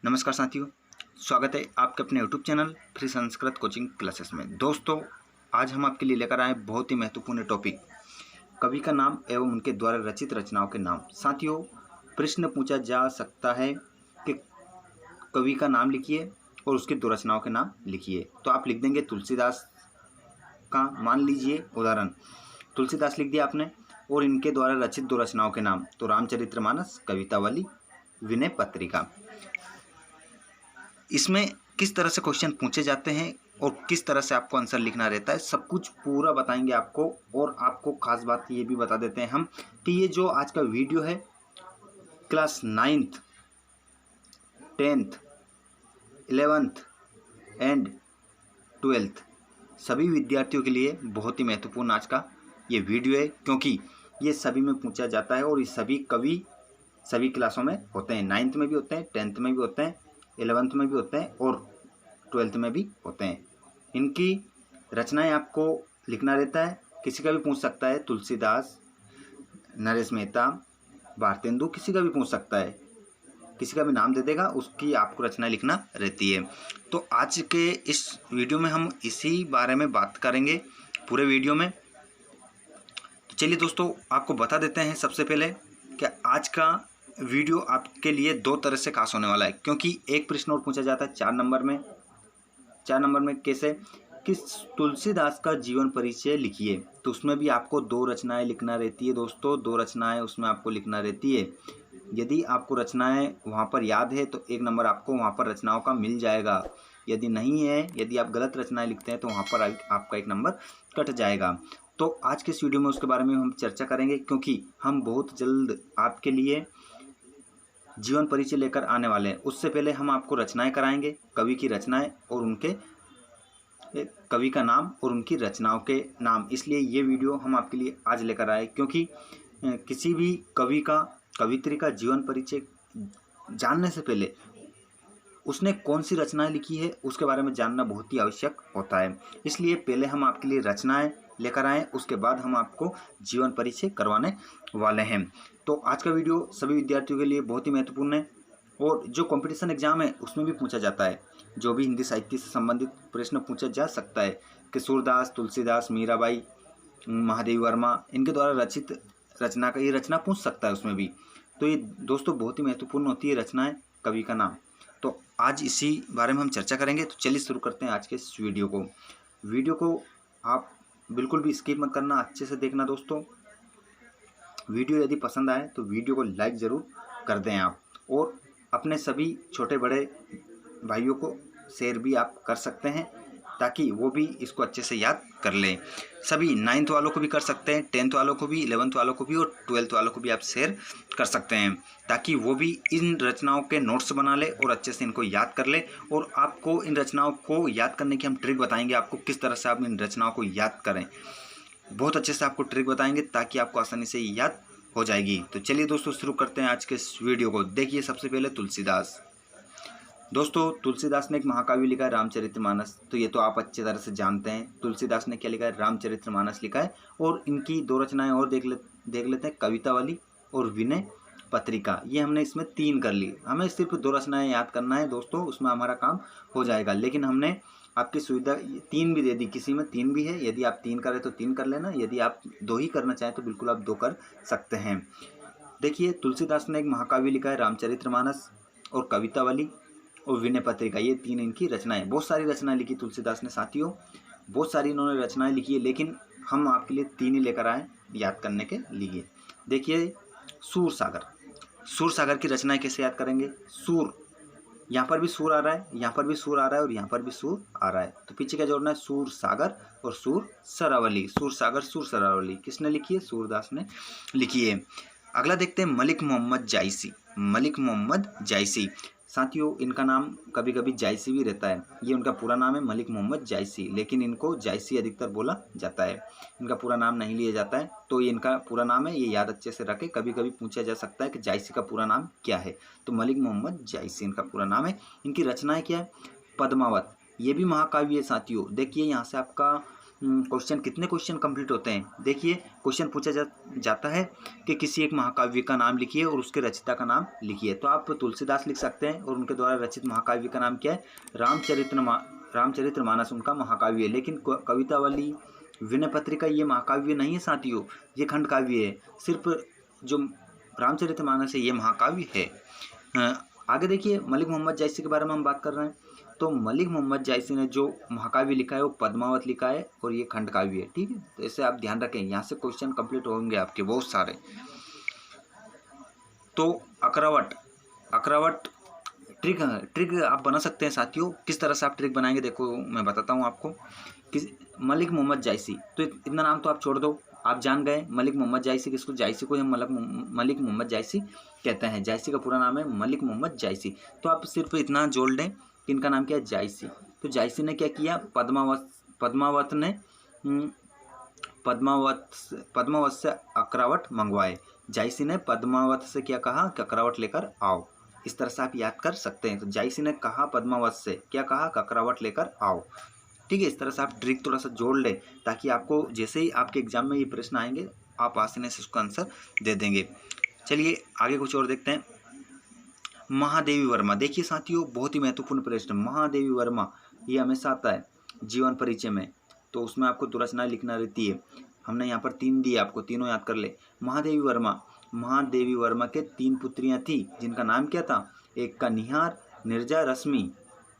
नमस्कार साथियों, स्वागत है आपके अपने YouTube channel free Sanskrit coaching classes में। दोस्तों, आज हम आपके लिए लेकर आए बहुत ही महत्वपूर्ण टॉपिक, कवि का नाम एवं उनके द्वारा रचित रचनाओं के नाम। साथियों, प्रश्न पूछा जा सकता है कि कवि का नाम लिखिए और उसकी दो रचनाओं के नाम लिखिए। तो आप लिख देंगे तुलसीदास का, मान लीजिए उदाहरण, तुलसीदास लिख दिया आपने, और इनके द्वारा रचित दो रचनाओं के नाम, तो रामचरितमानस, कवितावली, विनय पत्रिका। इसमें किस तरह से क्वेश्चन पूछे जाते हैं और किस तरह से आपको आंसर लिखना रहता है, सब कुछ पूरा बताएंगे आपको। और आपको खास बात ये भी बता देते हैं हम कि ये जो आज का वीडियो है, class 9th, 10th, 11th and 12th सभी विद्यार्थियों के लिए बहुत ही महत्वपूर्ण आज का ये वीडियो है, क्योंकि ये सभी में पूछा जाता है और ये सभी कवि सभी क्लासों में होते हैं। 9th में भी होते हैं, 10th में भी होते हैं, 11th में भी होते हैं और 12th में भी होते हैं। इनकी रचनाएं आपको लिखना रहता है। किसी का भी पूछ सकता है, तुलसीदास, नरेश मेहता, भारतेंदु, किसी का भी पूछ सकता है, किसी का भी नाम दे देगा, उसकी आपको रचना लिखना रहती है। तो आज के इस वीडियो में हम इसी बारे में बात करेंगे पूरे वीडियो में। तो चलिए दोस्तों, आपको बता देते हैं सबसे पहले कि आज का वीडियो आपके लिए दो तरह से खास होने वाला है, क्योंकि एक प्रश्न और पूछा जाता है 4 नंबर में। 4 नंबर में कैसे कि तुलसीदास का जीवन परिचय लिखिए, तो उसमें भी आपको दो रचनाएं लिखना रहती है। दोस्तों, दो रचनाएं उसमें आपको लिखना रहती है। यदि आपको रचनाएं वहां पर याद है तो 1 नंबर आपको वहां पर रचनाओं का मिल जाएगा। यदि नहीं है, यदि आप गलत रचनाएं लिखते हैं तो वहां पर आपका 1 नंबर कट जाएगा। तो आज के इस वीडियो में उसके बारे में हम चर्चा करेंगे, क्योंकि हम बहुत जल्द आपके लिए जीवन परिचय लेकर आने वाले हैं। उससे पहले हम आपको रचनाएं कराएंगे, कवि की रचनाएं और उनके कवि का नाम और उनकी रचनाओं के नाम। इसलिए ये वीडियो हम आपके लिए आज लेकर आए, क्योंकि किसी भी कवि का, कवित्री का जीवन परिचय जानने से पहले उसने कौन सी रचनाएं लिखी है उसके बारे में जानना बहुत ही आवश्यक होता है। इसलिए पहले हम आपके लिए रचनाएं लेकर आए, उसके बाद हम आपको जीवन परिचय करवाने वाले हैं। तो आज का वीडियो सभी विद्यार्थियों के लिए बहुत ही महत्वपूर्ण है और जो कंपटीशन एग्जाम है उसमें भी पूछा जाता है। जो भी हिंदी साहित्य से संबंधित प्रश्न पूछा जा सकता है कि सूरदास, तुलसीदास, मीराबाई, महादेवी वर्मा, इनके द्वारा रचित रचना का ये रचना पूछ सकता है उसमें भी। तो ये दोस्तों बहुत ही महत्वपूर्ण होती है रचनाएं, कवि का नाम। तो आज इसी बारे में हम चर्चा करेंगे। तो चलिए शुरू करते हैं आज के इस वीडियो को। वीडियो को आप बिल्कुल भी स्किप मत करना, अच्छे से देखना दोस्तों। वीडियो यदि पसंद आए तो वीडियो को लाइक ज़रूर कर दें आप, और अपने सभी छोटे बड़े भाइयों को शेयर भी आप कर सकते हैं, ताकि वो भी इसको अच्छे से याद कर लें। सभी 9th वालों को भी कर सकते हैं, 10th वालों को भी, 11th वालों को भी और 12th वालों को भी आप शेयर कर सकते हैं, ताकि वो भी इन रचनाओं के नोट्स बना ले और अच्छे से इनको याद कर ले। और आपको इन रचनाओं को याद करने की हम ट्रिक बताएंगे, आपको किस तरह से आप इन रचनाओं को याद करें। बहुत अच्छे से आपको ट्रिक बताएंगे ताकि आपको आसानी से याद हो जाएगी। तो चलिए दोस्तों, शुरू करते हैं आज के इस वीडियो को। देखिए सबसे पहले तुलसीदास। दोस्तों, तुलसीदास ने एक महाकाव्य लिखा है, रामचरितमानस। तो ये तो आप अच्छी तरह से जानते हैं, तुलसीदास ने क्या लिखा है, रामचरितमानस लिखा है। और इनकी दो रचनाएं और देख लेते हैं, कवितावली और विनय पत्रिका। ये हमने इसमें 3 कर ली। हमें सिर्फ 2 रचनाएं याद करना है दोस्तों, उसमें हमारा काम हो जाएगा। लेकिन हमने आपकी सुविधा 3 भी दे दी, किसी में 3 भी है। यदि आप 3 करें तो 3 कर लेना, यदि आप 2 ही करना चाहें तो बिल्कुल आप 2 कर सकते हैं। देखिए, तुलसीदास ने एक महाकाव्य लिखा है, रामचरितमानस, और कवितावली और विनय पत्रिका। ये 3 इनकी रचनाएं। बहुत सारी रचनाएं लिखी तुलसीदास ने साथियों, बहुत सारी इन्होंने रचनाएं लिखी है, लेकिन हम आपके लिए 3 ही लेकर आए याद करने के लिए। देखिए, सूरसागर। सूरसागर की रचनाएं कैसे याद करेंगे? सूर, यहाँ पर भी सूर आ रहा है, यहाँ पर भी सूर आ रहा है और यहाँ पर भी सूर आ रहा है, तो पीछे क्या जोड़ना है? सूर सागर और सूर सरावली। सूर सागर, सूर सरावली किसने लिखी है? सूरदास ने लिखी है। अगला देखते हैं, मलिक मोहम्मद जायसी। मलिक मोहम्मद जायसी साथियों, इनका नाम कभी कभी जायसी भी रहता है। ये उनका पूरा नाम है मलिक मोहम्मद जायसी, लेकिन इनको जायसी अधिकतर बोला जाता है, इनका पूरा नाम नहीं लिया जाता है। तो ये इनका पूरा नाम है, ये याद अच्छे से रखें। कभी कभी पूछा जा सकता है कि जायसी का पूरा नाम क्या है, तो मलिक मोहम्मद जायसी इनका पूरा नाम है। इनकी रचनाएं क्या है? पद्मावत, ये भी महाकाव्य है साथियों। देखिए, यहाँ से आपका क्वेश्चन, कितने क्वेश्चन कंप्लीट होते हैं? देखिए, क्वेश्चन पूछा जाता है कि किसी एक महाकाव्य का नाम लिखिए और उसके रचयिता का नाम लिखिए। तो आप तुलसीदास लिख सकते हैं और उनके द्वारा रचित महाकाव्य का नाम क्या है? रामचरितमानस उनका महाकाव्य है। लेकिन कविता वाली विनय पत्रिका ये महाकाव्य नहीं है साथियों, ये खंड काव्य है। सिर्फ जो रामचरितमानस है ये महाकाव्य है। आगे देखिए, मलिक मोहम्मद जायसी के बारे में हम बात कर रहे हैं। तो मलिक मोहम्मद जायसी ने जो महाकाव्य लिखा है वो पद्मावत लिखा है और ये खंड काव्य है। ठीक है, तो इसे आप ध्यान रखें, यहाँ से क्वेश्चन कंप्लीट होंगे आपके बहुत सारे। तो अकरावट ट्रिक आप बना सकते हैं साथियों। किस तरह से आप ट्रिक बनाएंगे देखो मैं बताता हूँ आपको। किस मलिक मोहम्मद जायसी, तो इतना नाम तो आप छोड़ दो, आप जान गए मलिक मोहम्मद जायसी किसको, जायसी को हम मलिक मोहम्मद जायसी कहते हैं। जायसी का पूरा नाम है मलिक मोहम्मद जायसी। तो आप सिर्फ इतना जोड़ लें कि इनका नाम क्या है, जायसी। तो जायसी ने क्या किया, पद्मावत से अकरावट मंगवाए। जायसी ने पद्मावत से क्या कहा कि अकरावट लेकर आओ। इस तरह से आप याद कर सकते हैं। तो जायसी ने कहा पद्मावत से, क्या कहा, अकरावट लेकर आओ। ठीक है, इस तरह से आप ट्रिक थोड़ा सा जोड़ लें ताकि आपको जैसे ही आपके एग्जाम में ये प्रश्न आएंगे आप आसानी से उसका आंसर दे देंगे। चलिए आगे कुछ और देखते हैं। महादेवी वर्मा, देखिए साथियों बहुत ही महत्वपूर्ण प्रश्न। महादेवी वर्मा ये हमेशा आता है जीवन परिचय में, तो उसमें आपको दो रचनाएं लिखना रहती है। हमने यहाँ पर 3 दिए, आपको तीनों याद कर ले। महादेवी वर्मा के 3 पुत्रियाँ थी जिनका नाम क्या था, एक का निहार, निर्जा, रश्मि।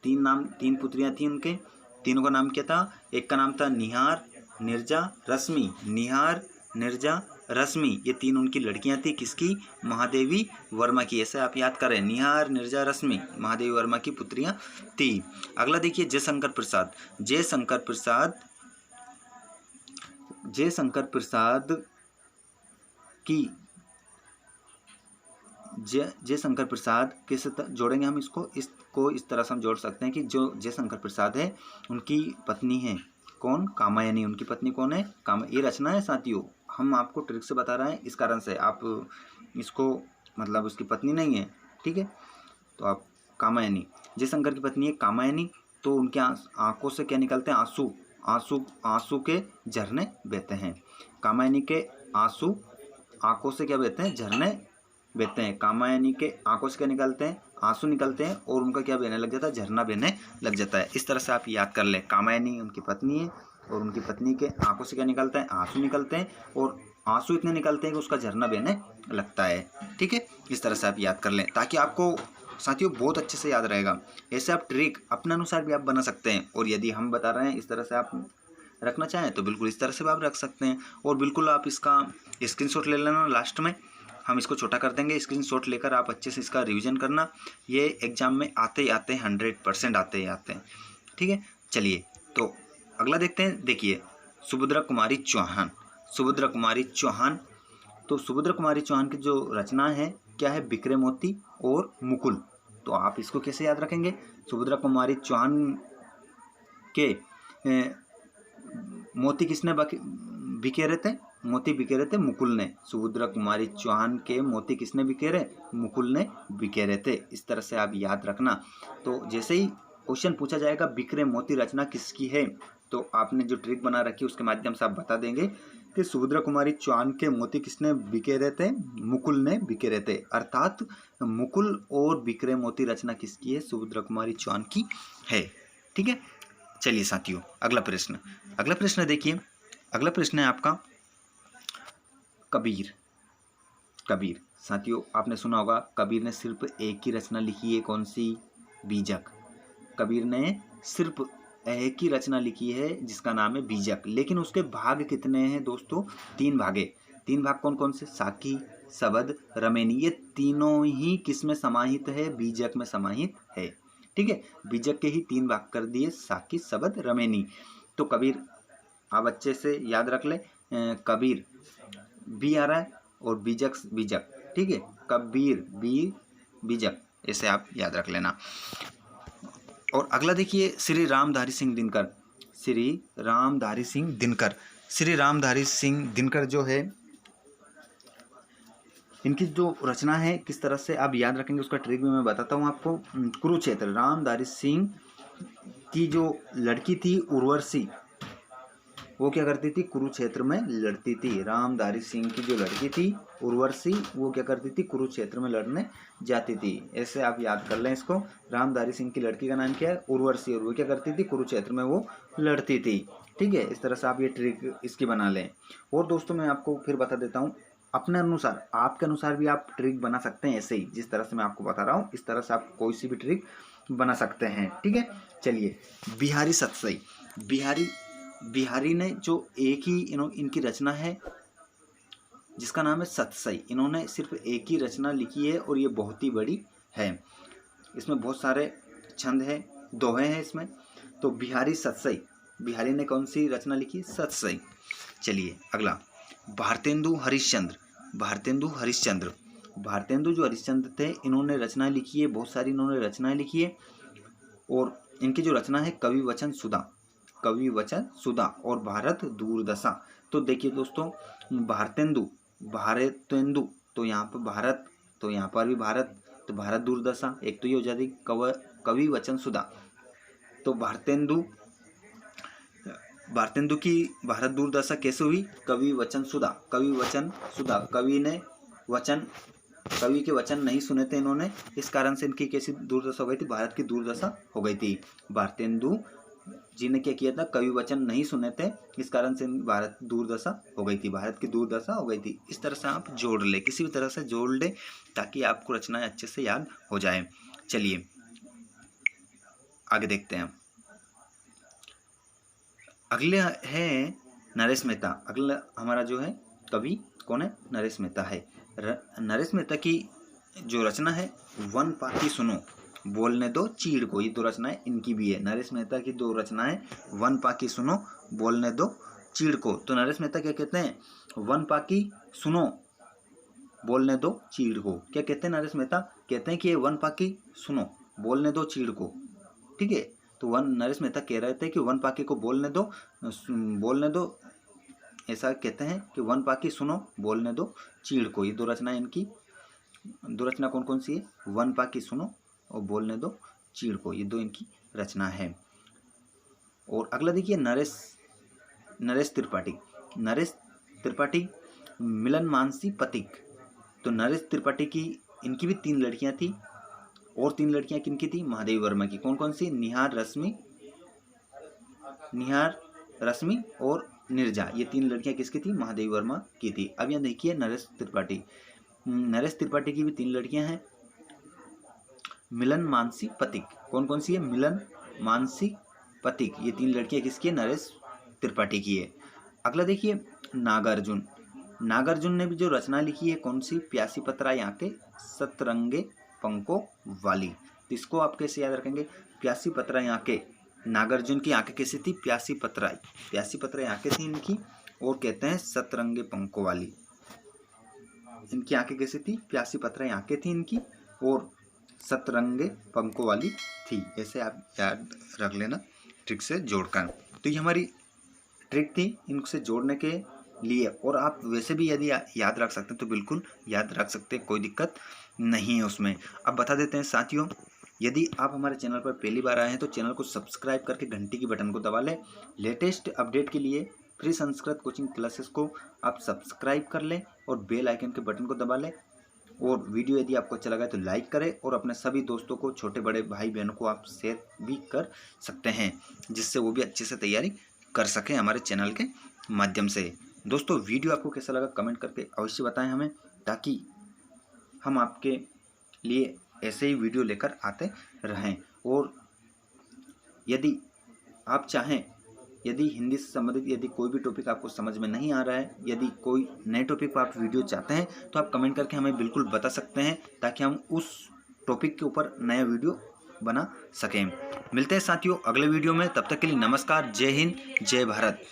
3 पुत्रियाँ थी उनके, तीनों का नाम क्या था, एक का नाम था निहार, निर्जा, रश्मि। निहार, निर्जा, रश्मि ये 3 उनकी लड़कियां थी, किसकी, महादेवी वर्मा की। ऐसे आप याद करें, निहार, निर्जा, रश्मि महादेवी वर्मा की पुत्रियां थी। अगला देखिए, जयशंकर प्रसाद किस जोड़ेंगे हम इसको इस तरह से हम जोड़ सकते हैं कि जो जयशंकर प्रसाद है उनकी पत्नी है कौन, कामायनी। उनकी पत्नी कौन है, ये रचना है साथियों, हम आपको ट्रिक से बता रहे हैं इस कारण से। आप इसको मतलब उसकी पत्नी नहीं है, ठीक है, तो आप कामायनी, जयशंकर की पत्नी है कामायनी। तो उनके आंखों से क्या निकलते हैं, आंसू के झरने बहते हैं। कामायनी के आंखों से क्या बहते हैं, झरने बहते हैं। कामायनी के आंखों से क्या निकलते हैं, आंसू निकलते हैं और उनका क्या बहने लग जाता है, झरना बहने लग जाता है। इस तरह से आप याद कर लें, कामायनी उनकी पत्नी है और उनकी पत्नी के आंखों से क्या निकलता है, आंसू निकलते हैं और आंसू इतने निकलते हैं कि उसका झरना बहने लगता है। ठीक है, इस तरह से आप याद कर लें ताकि आपको साथियों बहुत अच्छे से याद रहेगा। ऐसे आप ट्रिक अपने अनुसार भी आप बना सकते हैं और यदि हम बता रहे हैं इस तरह से आप रखना चाहें तो बिल्कुल इस तरह से भी आप रख सकते हैं। और बिल्कुल आप इसका स्क्रीनशॉट ले लेना, लास्ट में हम इसको छोटा कर देंगे, स्क्रीनशॉट लेकर आप अच्छे से इसका रिवीजन करना। ये एग्जाम में आते ही आते हैं, 100% आते ही आते हैं। ठीक है, चलिए तो अगला देखते हैं। देखिए, सुभद्रा कुमारी चौहान। तो सुभद्रा कुमारी चौहान की जो रचना है क्या है, बिखरे मोती और मुकुल। तो आप इसको कैसे याद रखेंगे, सुभद्रा कुमारी चौहान के मोती किसने बिखेरे थे, मोती बिखेरे थे मुकुल ने। सुभद्रा कुमारी चौहान के मोती किसने बिखेरे, मुकुल ने बिखेरे थे। इस तरह से आप याद रखना। तो जैसे ही क्वेश्चन पूछा जाएगा बिखरे मोती रचना किसकी है, तो आपने जो ट्रिक बना रखी है उसके माध्यम से आप बता देंगे कि सुभद्रा कुमारी चौहान के मोती किसने बिखेरे थे, मुकुल ने बिखेरे थे। अर्थात मुकुल और बिखरे मोती रचना किसकी है, सुभद्रा कुमारी चौहान की है। ठीक है, चलिए साथियों अगला प्रश्न देखिए। अगला प्रश्न है आपका कबीर। साथियों आपने सुना होगा कबीर ने सिर्फ एक ही रचना लिखी है, कौन सी, बीजक। कबीर ने सिर्फ एक ही रचना लिखी है जिसका नाम है बीजक। लेकिन उसके भाग कितने हैं दोस्तों, 3 भागे। 3 भाग कौन कौन से, साकी, सबद, रमेनी। ये तीनों ही किस में समाहित है, बीजक में समाहित है। ठीक है, बीजक के ही 3 भाग कर दिए, साकी, सबद, रमेनी। तो कबीर आप अच्छे से याद रख ले, कबीर बी आ रहा है और बीजक। ठीक है, कबीर बी, बीजक, ऐसे आप याद रख लेना। और अगला देखिए, श्री रामधारी सिंह दिनकर जो है, इनकी जो रचना है किस तरह से आप याद रखेंगे उसका ट्रिक भी मैं बताता हूँ आपको। कुरुक्षेत्र, रामधारी सिंह की जो लड़की थी वो क्या करती थी, कुरुक्षेत्र में लड़ती थी। रामधारी सिंह की जो लड़की थी उर्वशी, वो क्या करती थी, कुरुक्षेत्र में लड़ने जाती थी। ऐसे आप याद कर लें इसको। रामधारी सिंह की लड़की का नाम क्या है, उर्वशी, और वो क्या करती थी, कुरुक्षेत्र में वो लड़ती थी। ठीक है, इस तरह से आप ये ट्रिक इसकी बना लें। और दोस्तों मैं आपको फिर बता देता हूँ, अपने अनुसार, आपके अनुसार भी आप ट्रिक बना सकते हैं ऐसे ही, जिस तरह से मैं आपको बता रहा हूँ इस तरह से आप कोई सी भी ट्रिक बना सकते हैं। ठीक है, चलिए। बिहारी सतसई, बिहारी ने जो एक ही इनकी रचना है जिसका नाम है सतसई। इन्होंने सिर्फ एक ही रचना लिखी है और ये बहुत ही बड़ी है। इसमें बहुत सारे छंद हैं, दोहे हैं इसमें। तो बिहारी सतसई, बिहारी ने कौन सी रचना लिखी, सतसई। चलिए अगला, भारतेंदु हरिश्चंद्र। भारतेंदु हरिश्चंद्र, भारतेंदु जो हरिश्चंद्र थे, इन्होंने रचनाएं लिखी है, बहुत सारी इन्होंने रचनाएं लिखी है। और इनकी जो रचना है कवि वचन सुधा, कवि वचन सुधा और भारत दूरदशा। तो देखिए दोस्तों, भारतेंदु, भारतेंदु, तो यहाँ पर भारत, तो यहाँ पर भी भारत, तो भारत दूरदशा, एक तो ये हो जाती कवि वचन सुधा। तो भारतेंदु, भारतेंदु की भारत दूरदशा कैसे हुई, कवि वचन सुधा, कवि वचन सुधा, कवि ने वचन, कवि के वचन नहीं सुने थे इन्होंने, इस कारण से इनकी कैसी दूरदशा हो गई थी, भारत की दूरदशा हो गई थी। भारतेंदु जी ने क्या किया था, कवि वचन नहीं सुने थे, इस कारण से भारत दूरदशा हो गई थी, भारत की दूरदशा हो गई थी। इस तरह से आप जोड़ ले, किसी भी तरह से जोड़ ले ताकि आपको रचनाएं अच्छे से याद हो जाए। चलिए आगे देखते हैं। अगले है नरेश मेहता। अगला हमारा जो है कवि कौन है, नरेश मेहता है। नरेश मेहता की जो रचना है, वन पाती सुनो बोलने दो चीड़ को, ये दो रचनाएं इनकी भी है। नरेश मेहता की दो रचनाएं, वन पाकी सुनो बोलने दो चीड़ को। तो नरेश मेहता क्या कहते हैं, वन पाकी सुनो बोलने दो चीड़ को। क्या कहते हैं नरेश मेहता, कहते हैं कि ये वन पाकी सुनो बोलने दो चीड़ को। ठीक है, तो नरेश मेहता कह रहे थे कि वन पाकी को बोलने दो, बोलने दो, ऐसा कहते हैं कि वन पाकी सुनो बोलने दो चीड़ को। ये दो रचना इनकी, दो रचना कौन कौन सी है, वन पाकी सुनो और बोलने दो चीड़ को, ये दो इनकी रचना है। और अगला देखिए नरेश त्रिपाठी। नरेश त्रिपाठी मिलन मानसी पथिक। तो नरेश त्रिपाठी की, इनकी भी 3 लड़कियां थी, और 3 लड़कियां किनकी थी, महादेवी वर्मा की। कौन कौन सी, निहार रश्मि और निर्जा। ये 3 लड़कियां किसकी थी, महादेवी वर्मा की थी। अब यहाँ देखिए नरेश त्रिपाठी की भी 3 लड़कियां हैं, मिलन मानसी पथिक। कौन कौन सी है, मिलन मानसी पथिक, ये 3 लड़कियां किसकी है, नरेश त्रिपाठी की है। अगला देखिए नागार्जुन। नागार्जुन ने भी जो रचना लिखी है कौन सी, प्यासी पत्रा यहाँ के सतरंगे पंखों वाली। तो इसको आप कैसे याद रखेंगे, प्यासी पत्रा यहाँ के, नागार्जुन की आंखें कैसी थी, प्यासी पत्रा आंखें थी इनकी, और कहते हैं सतरंगे पंखों वाली। इनकी आंखें कैसी थी, प्यासी पत्रा आंखें थी इनकी, और सतरंगे पंखों वाली थी। ऐसे आप याद रख लेना ट्रिक से जोड़कर। तो ये हमारी ट्रिक थी इनसे जोड़ने के लिए। और आप वैसे भी यदि याद रख सकते हैं तो बिल्कुल याद रख सकते हैं, कोई दिक्कत नहीं है उसमें। अब बता देते हैं साथियों, यदि आप हमारे चैनल पर पहली बार आए हैं तो चैनल को सब्सक्राइब करके घंटी की बटन को दबा लें। लेटेस्ट अपडेट के लिए फ्री संस्कृत कोचिंग क्लासेस को आप सब्सक्राइब कर लें और बेल आइकन के बटन को दबा लें। और वीडियो यदि आपको अच्छा लगा तो लाइक करें, और अपने सभी दोस्तों को, छोटे बड़े भाई बहनों को आप शेयर भी कर सकते हैं, जिससे वो भी अच्छे से तैयारी कर सकें हमारे चैनल के माध्यम से। दोस्तों वीडियो आपको कैसा लगा कमेंट करके अवश्य बताएं हमें, ताकि हम आपके लिए ऐसे ही वीडियो लेकर आते रहें। और यदि आप चाहें, यदि हिंदी से संबंधित यदि कोई भी टॉपिक आपको समझ में नहीं आ रहा है, यदि कोई नए टॉपिक पर आप वीडियो चाहते हैं तो आप कमेंट करके हमें बिल्कुल बता सकते हैं, ताकि हम उस टॉपिक के ऊपर नया वीडियो बना सकें। मिलते हैं साथियों अगले वीडियो में, तब तक के लिए नमस्कार, जय हिंद, जय भारत।